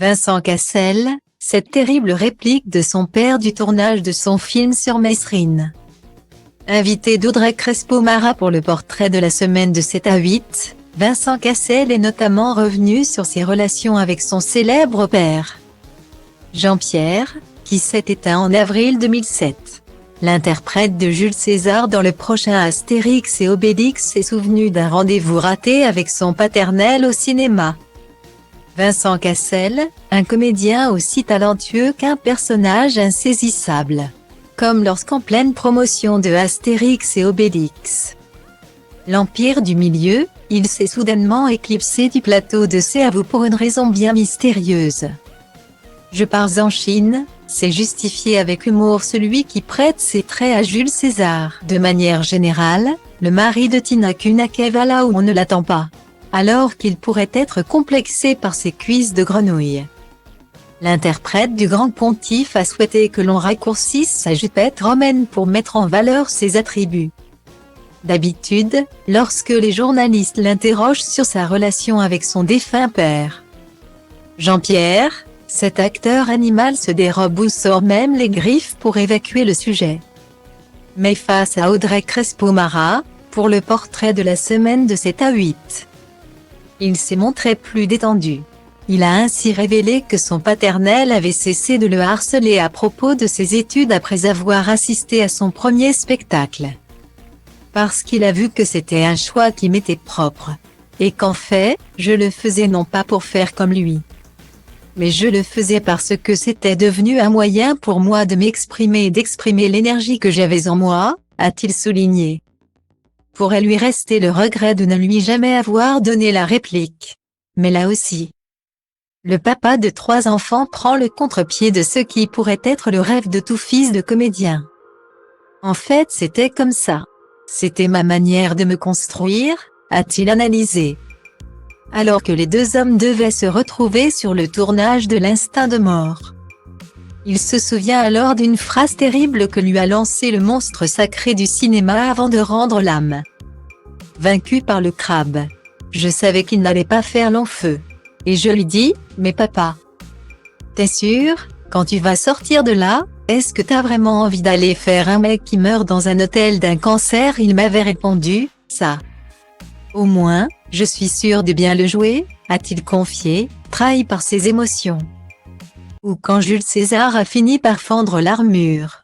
Vincent Cassel, cette terrible réplique de son père du tournage de son film sur Mesrine. Invité d'Audrey Crespo-Mara pour le portrait de la semaine de 7 à 8, Vincent Cassel est notamment revenu sur ses relations avec son célèbre père, Jean-Pierre, qui s'est éteint en avril 2007. L'interprète de Jules César dans le prochain Astérix et Obélix s'est souvenu d'un rendez-vous raté avec son paternel au cinéma. Vincent Cassel, un comédien aussi talentueux qu'un personnage insaisissable. Comme lorsqu'en pleine promotion de Astérix et Obélix, l'Empire du Milieu, il s'est soudainement éclipsé du plateau de C'est à vous pour une raison bien mystérieuse. Je pars en Chine, c'est justifié avec humour celui qui prête ses traits à Jules César. De manière générale, le mari de Tina Kunackè va là où on ne l'attend pas, alors qu'il pourrait être complexé par ses cuisses de grenouille. L'interprète du grand pontife a souhaité que l'on raccourcisse sa jupette romaine pour mettre en valeur ses attributs. D'habitude, lorsque les journalistes l'interrogent sur sa relation avec son défunt père, Jean-Pierre, cet acteur animal se dérobe ou sort même les griffes pour évacuer le sujet. Mais face à Audrey Crespo-Mara, pour le portrait de la semaine de 7 à 8, il s'est montré plus détendu. Il a ainsi révélé que son paternel avait cessé de le harceler à propos de ses études après avoir assisté à son premier spectacle. Parce qu'il a vu que c'était un choix qui m'était propre. Et qu'en fait, je le faisais non pas pour faire comme lui, mais je le faisais parce que c'était devenu un moyen pour moi de m'exprimer et d'exprimer l'énergie que j'avais en moi, a-t-il souligné. Pourrait lui rester le regret de ne lui jamais avoir donné la réplique. Mais là aussi, le papa de 3 enfants prend le contre-pied de ce qui pourrait être le rêve de tout fils de comédien. En fait, c'était comme ça. C'était ma manière de me construire, a-t-il analysé. Alors que les 2 hommes devaient se retrouver sur le tournage de L'Instinct de mort. Il se souvient alors d'une phrase terrible que lui a lancée le monstre sacré du cinéma avant de rendre l'âme. Vaincu par le crabe. Je savais qu'il n'allait pas faire long feu. Et je lui dis, mais papa, t'es sûr, quand tu vas sortir de là, est-ce que t'as vraiment envie d'aller faire un mec qui meurt dans un hôtel d'un cancer? Il m'avait répondu, ça. Au moins, je suis sûr de bien le jouer, a-t-il confié, trahi par ses émotions. Ou quand Jules César a fini par fendre l'armure.